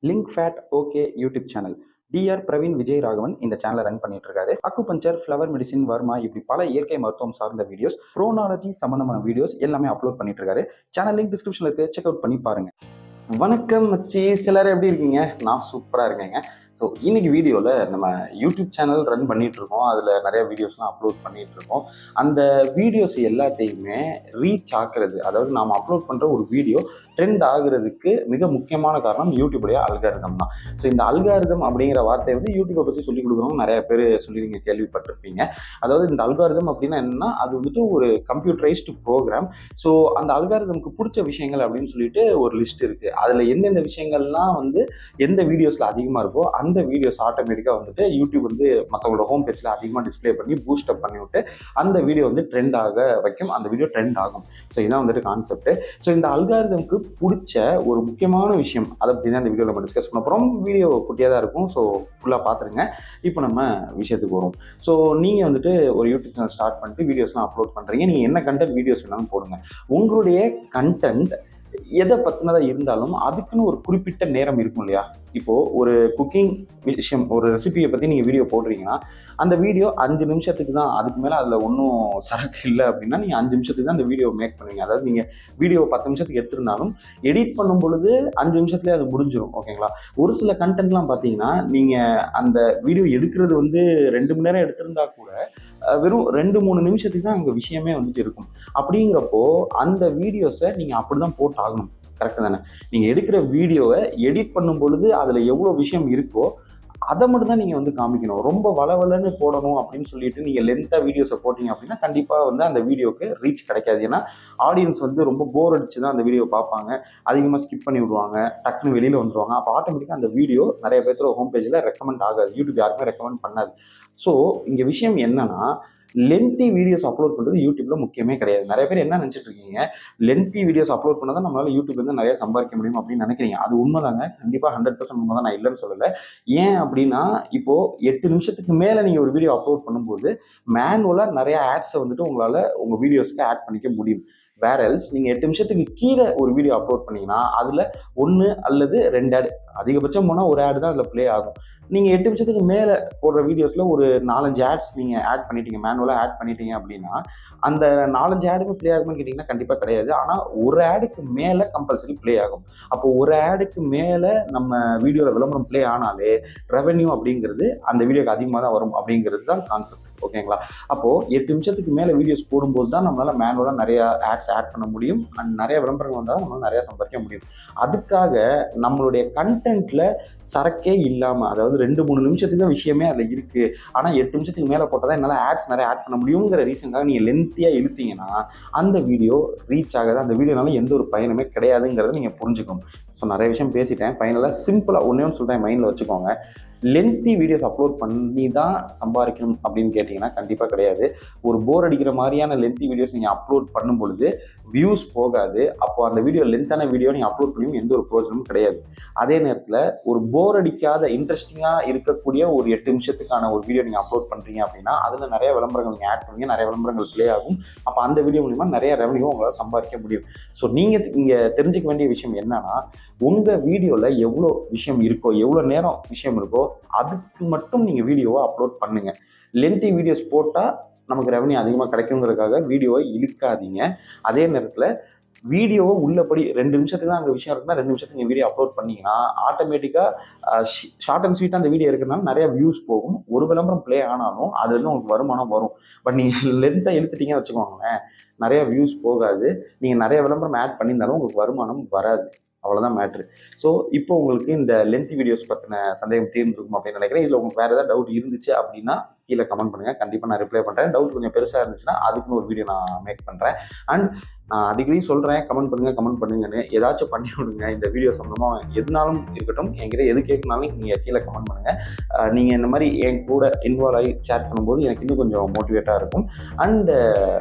Link ஃபேட் okay YouTube channel. DR Praveen Vijay Raghavan இந்த சேனலை ரன் பண்ணிட்டு இருக்காரு. அக்குபஞ்சர், ஃப்ளவர் மெடிசின், வர்மா, இப்படி பல இயற்கை மருத்துவம் சார்ந்த வீடியோஸ், ப்ரோனாலஜி சம்பந்தமான வீடியோஸ் எல்லாமே அப்லோட் பண்ணிட்டு இருக்காரு. சேனல் லிங்க் டிஸ்கிரிப்ஷன்ல இருக்கு, செக் அவுட் பண்ணி பாருங்க. வணக்கம் மச்சி, சிலர் எப்படி இருக்கீங்க? நான் சூப்பரா இருக்கேங்க. ஸோ இன்னைக்கு வீடியோவில் நம்ம யூடியூப் சேனல் ரன் பண்ணிட்டு இருக்கோம். அதில் நிறைய வீடியோஸ்லாம் அப்லோட் பண்ணிட்டு இருக்கோம். அந்த வீடியோஸ் எல்லாத்தையுமே ரீச் ஆக்குறது, அதாவது நாம் அப்லோட் பண்ணுற ஒரு வீடியோ ட்ரெண்ட் ஆகுறதுக்கு மிக முக்கியமான காரணம் யூடியூபுடைய அல்காரிதம் தான். ஸோ இந்த அல்காரிதம் அப்படிங்கிற வார்த்தையை வந்து யூடியூப்பை பற்றி சொல்லிக் கொடுக்குறவங்க நிறைய பேர் சொல்லி நீங்கள் கேள்விப்பட்டிருப்பீங்க. அதாவது இந்த அல்காரிதம் அப்படின்னா என்னன்னா, அது வந்துட்டு ஒரு கம்ப்யூட்டரைஸ்டு ப்ரோக்ராம். ஸோ அந்த அல்காரிதமுக்கு பிடிச்ச விஷயங்கள் அப்படின்னு சொல்லிட்டு ஒரு லிஸ்ட் இருக்குது. அதில் எந்தெந்த விஷயங்கள்லாம் வந்து எந்த வீடியோஸில் அதிகமாக இருக்கோ அந்த வீடியோஸ் ஆட்டோமேட்டிக்காக வந்துட்டு யூடியூப் வந்து மற்றவங்களோட ஹோம் பேஜில் அதிகமாக டிஸ்பிளே பண்ணி பூஸ்டப் பண்ணி விட்டு அந்த வீடியோ வந்து ட்ரெண்ட் ஆக வைக்கும். அந்த வீடியோ ட்ரெண்ட் ஆகும். ஸோ இதான் வந்துட்டு கான்செப்ட். ஸோ இந்த அல்காரிதமுக்கு பிடிச்ச ஒரு முக்கியமான விஷயம், அதை பற்றி தான் இந்த வீடியோவில் நம்ம டிஸ்கஸ் பண்ண போகிறோம். வீடியோ குட்டியாக தான் இருக்கும், ஸோ ஃபுல்லாக பார்த்துருங்க. இப்போ நம்ம விஷயத்துக்கு வரும். ஸோ நீங்கள் வந்துட்டு ஒரு யூடியூப் சேனல் ஸ்டார்ட் பண்ணிட்டு வீடியோஸ்லாம் அப்லோட் பண்ணுறீங்க. நீங்கள் என்ன கண்டென்ட் வீடியோஸ் வேணாலும் போடுங்க. உங்களுடைய கண்டென்ட் எதை பற்றினதாக இருந்தாலும் அதுக்குன்னு ஒரு குறிப்பிட்ட நேரம் இருக்கும் இல்லையா? இப்போது ஒரு குக்கிங் விஷயம், ஒரு ரெசிபியை பற்றி நீங்கள் வீடியோ போடுறீங்கன்னா அந்த வீடியோ 5 நிமிஷத்துக்கு தான். அதுக்கு மேலே அதில் ஒன்றும் சரக்கு இல்லை அப்படின்னா நீங்கள் 5 நிமிஷத்துக்கு தான் அந்த வீடியோ மேக் பண்ணுவீங்க. அதாவது நீங்கள் வீடியோ 10 நிமிஷத்துக்கு எடுத்திருந்தாலும் எடிட் பண்ணும் பொழுது 5 நிமிஷத்துலேயே அது முடிஞ்சிடும். ஓகேங்களா? ஒரு சில கண்டென்ட்லாம் பார்த்தீங்கன்னா நீங்கள் அந்த வீடியோ எடுக்கிறது வந்து 2 மணி நேரம் எடுத்திருந்தா கூட வெறும் 2-3 நிமிஷத்துக்கு தான் அங்கே விஷயமே வந்துட்டு இருக்கும். அப்படிங்கிறப்போ அந்த வீடியோஸை நீங்கள் அப்படி தான் போட்டு ஆகணும். கரெக்டு தானே? நீங்கள் எடுக்கிற வீடியோவை எடிட் பண்ணும் பொழுது அதில் எவ்வளோ விஷயம் இருக்கோ அதை மட்டும் தான் நீங்கள் வந்து காமிக்கணும். ரொம்ப வளவலன்னு போடணும் அப்படின்னு சொல்லிட்டு நீங்கள் லென்த்தாக வீடியோஸை போட்டிங்க அப்படின்னா கண்டிப்பாக வந்து அந்த வீடியோக்கு ரீச் கிடைக்காது. ஏன்னா ஆடியன்ஸ் வந்து ரொம்ப போர் அடிச்சு தான் அந்த வீடியோ பார்ப்பாங்க. அதிகமாக ஸ்கிப் பண்ணி விடுவாங்க, டக்குன்னு வெளியில் வந்துடுவாங்க. அப்போ ஆட்டோமேட்டிக்காக அந்த வீடியோ நிறைய பேர்த்தோட ஹோம் பேஜில் ரெக்கமெண்ட் ஆகாது. யூடியூப் யாருமே ரெக்கமெண்ட் பண்ணாது. ஸோ இங்கே விஷயம் என்னன்னா, லென்த்தி வீடியோஸ் அப்லோட் பண்ணுறது யூடியூப்ல முக்கியமே கிடையாது. நிறைய பேர் என்ன நினச்சிட்டு இருக்கீங்க, லென்த்தி வீடியோஸ் அப்லோட் பண்ணால் தான் நம்மளால யூடியூப்ல இருந்து நிறைய சம்பாதிக்க முடியும் அப்படின்னு நினைக்கிறீங்க. அது உண்மைதாங்க, கண்டிப்பாக 100% உண்மை தான், நான் இல்லைன்னு சொல்லலை. ஏன் அப்படின்னா, இப்போ 8 நிமிஷத்துக்கு மேலே நீங்கள் ஒரு வீடியோ அப்லோட் பண்ணும்போது மேனுவலாக நிறைய ஆட்ஸை வந்துட்டு உங்களால் உங்கள் வீடியோஸ்க்கு ஆட் பண்ணிக்க முடியும். வேற எல்ஸ் நீங்கள் 8 நிமிஷத்துக்கு கீழே ஒரு வீடியோ அப்லோட் பண்ணீங்கன்னா அதில் 1 அல்லது 2 ஆட், அதிகபட்சம் போனால் ஒரு ஆடு தான் அதில் ப்ளே ஆகும். நீங்கள் 8 நிமிஷத்துக்கு மேலே போடுற வீடியோஸில் ஒரு 4-5 ஆட்ஸ் நீங்கள் ஆட் பண்ணிட்டீங்க, மேனுவலாக ஆட் பண்ணிட்டீங்க அப்படின்னா அந்த 4-5 ஆடுமே ப்ளே ஆகும்னு கேட்டிங்கன்னா கண்டிப்பாக கிடையாது. ஆனால் ஒரு ஆடுக்கு மேலே கம்பல்சரி ப்ளே ஆகும். அப்போ ஒரு ஆடுக்கு மேலே நம்ம வீடியோவில் விளம்பரம் ப்ளே ஆனாலே ரெவென்யூ அப்படிங்கிறது அந்த வீடியோக்கு அதிகமாக தான் வரும் அப்படிங்கிறது தான் கான்செப்ட். ஓகேங்களா? அப்போது 8 நிமிஷத்துக்கு மேலே வீடியோஸ் போடும்போது தான் நம்மளால் மேனுவலாக நிறைய ஆட்ஸ் ஆட் பண்ண முடியும். அண்ட் நிறைய விளம்பரங்கள் வந்தால் நம்மளால் நிறையா சம்பாதிக்க முடியும். அதுக்காக நம்மளுடைய கண்டென்ட்டில் சரக்கே இல்லாமல், அதாவது 2-3 நிமிஷத்துக்கு தான் விஷயமே அதில் இருக்குது, ஆனால் 8 நிமிஷத்துக்கு மேலே போட்டால் தான் என்னால் ஆட்ஸ் நிறைய ஆட் பண்ண முடியுங்கிற ரீசனுக்காக நீங்கள் லென்த்தியாக இழுத்தீங்கன்னா அந்த வீடியோ ரீச் ஆகாது. அந்த வீடியோனால எந்த ஒரு பயனுமே கிடையாதுங்கிறத நீங்கள் புரிஞ்சுக்கணும். ஸோ நிறைய விஷயம் பேசிட்டேன். ஃபைனலாக சிம்பிளாக ஒன்றே ஒன்று சொல்கிறேன், மைண்டில் வச்சுக்கோங்க. லென்த்தி வீடியோஸ் அப்லோட் பண்ணி தான் சம்பாதிக்கணும் அப்படின்னு கேட்டிங்கன்னா கண்டிப்பாக கிடையாது. ஒரு போர் அடிக்கிற மாதிரியான லென்த்தி வீடியோஸ் நீங்கள் அப்லோட் பண்ணும் பொழுது வியூஸ் போகாது. அப்போ அந்த வீடியோ லென்த்தான வீடியோ நீங்கள் அப்லோட் பண்ணியும் எந்த ஒரு பிரோஜனமும் கிடையாது. அதே நேரத்தில் ஒரு போர் அடிக்காத இன்ட்ரெஸ்டிங்காக இருக்கக்கூடிய ஒரு 8 நிமிஷத்துக்கான ஒரு வீடியோ நீங்கள் அப்லோட் பண்ணுறீங்க அப்படின்னா அதில் நிறைய விளம்பரங்கள் நீங்கள் ஆட் பண்ணுவீங்க, நிறைய விளம்பரங்கள் ப்ளே ஆகும். அப்போ அந்த வீடியோ மூலிமா நிறைய ரெவன்யூ உங்களால் சம்பாதிக்க முடியும். ஸோ நீங்கள் இங்கே தெரிஞ்சுக்க வேண்டிய விஷயம் என்னன்னா, உங்கள் வீடியோவில் எவ்வளோ விஷயம் இருக்கோ, எவ்வளோ நேரம் விஷயம் இருக்கோ அதுக்கு மட்டும் நீங்கள் வீடியோவை அப்லோட் பண்ணுங்கள். லென்த்தி வீடியோஸ் போட்டால் நமக்கு ரெவன்யூ அதிகமாக கிடைக்குங்கிறதுக்காக வீடியோவை இழுக்காதீங்க. அதே நேரத்தில் வீடியோவை உள்ளபடி 2 நிமிஷத்துக்கு தான் அங்கே விஷயம் இருக்குன்னா 2 நிமிஷத்துக்கு நீங்கள் வீடியோ அப்லோட் பண்ணிங்கன்னா ஆட்டோமேட்டிக்காக ஷார்ட் அண்ட் ஸ்வீட்டாக அந்த வீடியோ இருக்கிறனால நிறைய வியூஸ் போகும். ஒரு விளம்பரம் ப்ளே ஆனாலும் அதுலேருந்து உங்களுக்கு வருமானம் வரும். பட் நீங்கள் லென்த்தாக இழுத்துட்டீங்கன்னு வச்சுக்கோங்களேன், நிறைய வியூஸ் போகாது. நீங்கள் நிறைய விளம்பரம் ஆட் பண்ணியிருந்தாலும் உங்களுக்கு வருமானம் வராது. அவ்வளோதான் மேட்ரு. ஸோ இப்போ உங்களுக்கு இந்த லென்த் வீடியோஸ் பற்றின சந்தேகம் தீர்ந்துருக்கும் அப்படின்னு நினைக்கிறேன். இதில் உங்களுக்கு வேறு ஏதாவது டவுட் இருந்துச்சு அப்படின்னா கீழே கமெண்ட் பண்ணுங்கள், கண்டிப்பாக நான் ரிப்ளை பண்ணுறேன். டவுட் கொஞ்சம் பெருசாக இருந்துச்சுன்னா அதுக்குன்னு ஒரு வீடியோ நான் மேக் பண்ணுறேன். அண்ட் நான் அடிக்கடி சொல்கிறேன், கமெண்ட் பண்ணுங்கன்னு. ஏதாச்சும் பண்ணி விடுங்க. இந்த வீடியோ சம்பந்தமாக எதுனாலும் இருக்கட்டும், என்கிட்ட எது கேட்கனாலும் நீங்கள் கீழே கமெண்ட் பண்ணுங்கள். நீங்கள் இந்த மாதிரி என் கூட இன்வால்வ் ஆகி சேட் பண்ணும்போது எனக்கு இன்னும் கொஞ்சம் மோட்டிவேட்டாக இருக்கும். அண்டு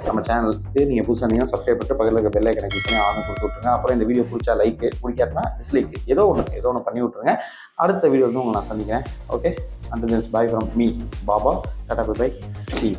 நம்ம சேனலுக்கு நீங்கள் புதுசாக இருந்தீங்கன்னா சப்ஸ்கிரைப் பண்ணிட்டு பக்கத்தில் இருக்க பெல் ஐக்கனை கிளிக் பண்ணி ஆன் கொடுத்து விட்ருங்க. அப்புறம் இந்த வீடியோ பிடிச்சா லைக், பிடிக்காட்டினா டிஸ்லைக், ஏதோ ஒன்று பண்ணி விட்ருங்க. அடுத்த வீடியோ வந்து உங்களை நான் சந்திக்கிறேன். Okay, until then, bye from me, Baba. Tata, bye bye. See you.